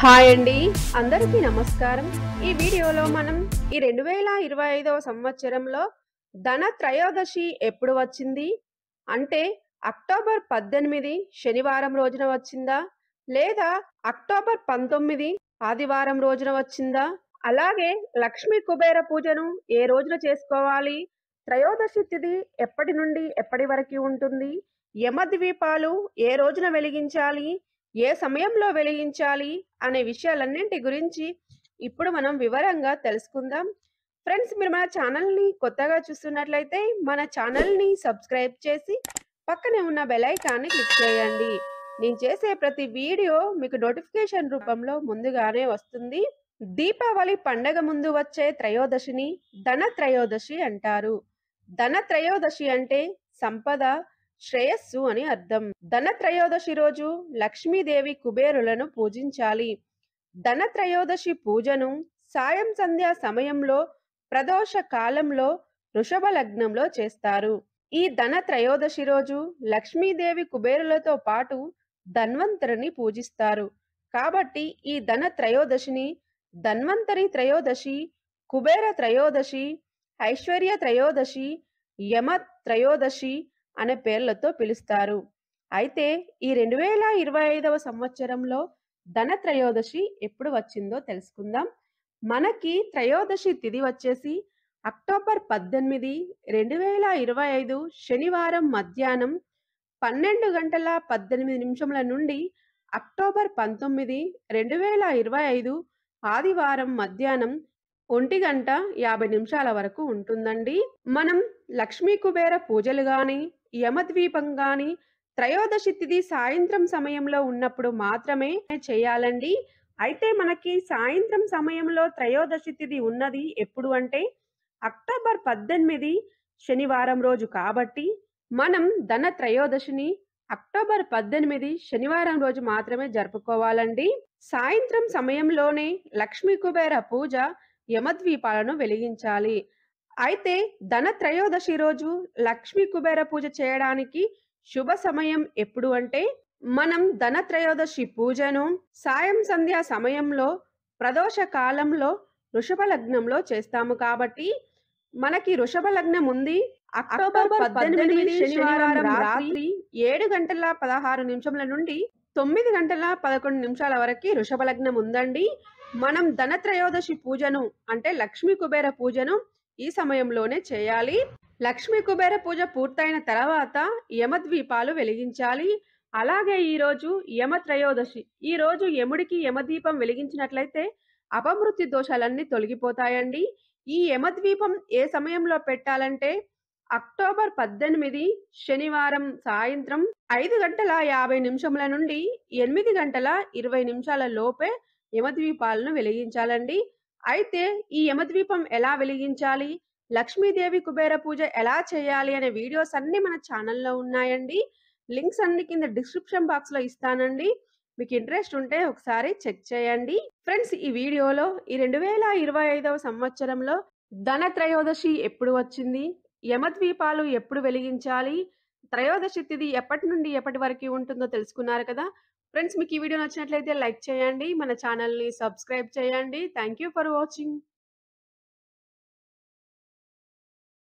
Hi అండి. అందరికీ నమస్కారం. ఈ వీడియోలో మనం ఈ 2025వ సంవత్సరంలో ధన త్రయోదశి ఎప్పుడు వచ్చింది? అంటే అక్టోబర్ 18 శనివారం రోజున వచ్చిందా? లేదా అక్టోబర్ 19 ఆదివారం రోజున వచ్చిందా? అలాగే లక్ష్మీ కుబేర పూజను ఏ రోజున చేసుకోవాలి? త్రయోదశి తిథి ఎప్పటి నుండి ఎప్పటి వరకు ఉంటుంది? యమద్వీపాలు ఏ రోజున వెలిగించాలి? ఏ సమయంలో వెలిగించాలి అనే విషయాలన్నింటి గురించి ఇప్పుడు మనం వివరంగా తెలుసుకుందాం. ఫ్రెండ్స్, మీరు మన ఛానల్ని కొత్తగా చూస్తున్నట్లయితే మన ఛానల్ని సబ్స్క్రైబ్ చేసి పక్కనే ఉన్న బెల్ ఐకాన్ని క్లిక్ చేయండి. నేను చేసే ప్రతి వీడియో మీకు నోటిఫికేషన్ రూపంలో ముందుగానే వస్తుంది. దీపావళి పండగ ముందు వచ్చే త్రయోదశిని ధన త్రయోదశి అంటారు. ధన త్రయోదశి అంటే సంపద, శ్రేయస్సు అని అర్థం. ధన త్రయోదశి రోజు లక్ష్మీదేవి కుబేరులను పూజించాలి. ధన త్రయోదశి పూజను సాయం సంధ్యా సమయంలో ప్రదోష కాలంలో వృషభ లగ్నంలో చేస్తారు. ఈ ధన త్రయోదశి రోజు లక్ష్మీదేవి కుబేరులతో పాటు ధన్వంతరిని పూజిస్తారు. కాబట్టి ఈ ధన త్రయోదశిని ధన్వంతరి త్రయోదశి, కుబేర త్రయోదశి, ఐశ్వర్య త్రయోదశి, యమ త్రయోదశి అనే పేర్లతో పిలుస్తారు. అయితే ఈ 2025వ సంవత్సరంలో ధన త్రయోదశి ఎప్పుడు వచ్చిందో తెలుసుకుందాం. మనకి త్రయోదశి తిథి వచ్చేసి అక్టోబర్ 18, 2025 శనివారం మధ్యాహ్నం 12:18 నుండి అక్టోబర్ 19, 2025 ఆదివారం మధ్యాహ్నం 1:50 వరకు ఉంటుందండి. మనం లక్ష్మీ కుబేర పూజలు గాని, యమద్వీపం గాని త్రయోదశి తిథి సాయంత్రం సమయంలో ఉన్నప్పుడు మాత్రమే చేయాలండి. అయితే మనకి సాయంత్రం సమయంలో త్రయోదశి తిథి ఉన్నది ఎప్పుడు అంటే అక్టోబర్ 18 శనివారం రోజు కాబట్టి మనం ధన త్రయోదశిని అక్టోబర్ 18 శనివారం రోజు మాత్రమే జరుపుకోవాలండి. సాయంత్రం సమయంలోనే లక్ష్మీ కుబేర పూజ, యమద్వీపాలను వెలిగించాలి. అయితే ధన త్రయోదశి రోజు లక్ష్మీ కుబేర పూజ చేయడానికి శుభ సమయం ఎప్పుడు అంటే మనం ధన త్రయోదశి పూజను సాయం సంధ్యా సమయంలో ప్రదోష కాలంలో వృషభ లగ్నంలో చేస్తాము. కాబట్టి మనకి వృషభ లగ్నం ఉంది అక్టోబర్ 18 శనివారం రాత్రి 7:16 నుండి 9:11 వరకు వృషభ లగ్నం ఉందండి. మనం ధన త్రయోదశి పూజను అంటే లక్ష్మీ కుబేర పూజను ఈ సమయంలోనే చేయాలి. లక్ష్మీ కుబేర పూజ పూర్తయిన తర్వాత యమద్వీపాలు వెలిగించాలి. అలాగే ఈ రోజు యమ త్రయోదశి. ఈ రోజు యముడికి యమదీపం వెలిగించినట్లయితే అపమృత్యు దోషాలన్నీ తొలగిపోతాయండి. ఈ యమద్వీపం ఏ సమయంలో పెట్టాలంటే అక్టోబర్ 18 శనివారం సాయంత్రం 5:50 నుండి 8:20 లోపే యమద్వీపాలను వెలిగించాలండి. అయితే ఈ యమద్వీపం ఎలా వెలిగించాలి, లక్ష్మీదేవి కుబేర పూజ ఎలా చేయాలి అనే వీడియోస్ అన్ని మన ఛానల్లో ఉన్నాయండి. లింక్స్ అన్ని కింద డిస్క్రిప్షన్ బాక్స్ లో ఇస్తానండి. మీకు ఇంట్రెస్ట్ ఉంటే ఒకసారి చెక్ చేయండి. ఫ్రెండ్స్, ఈ వీడియోలో ఈ 2025వ సంవత్సరంలో ధన త్రయోదశి ఎప్పుడు వచ్చింది, యమద్వీపాలు ఎప్పుడు వెలిగించాలి, త్రయోదశి తిథి ఎప్పటి నుండి ఎప్పటి వరకు ఉంటుందో తెలుసుకున్నారు కదా. ఫ్రెండ్స్, మీకు ఈ వీడియో నచ్చినట్లయితే లైక్ చేయండి, మన ఛానల్ని సబ్స్క్రైబ్ చేయండి. Thank you for watching.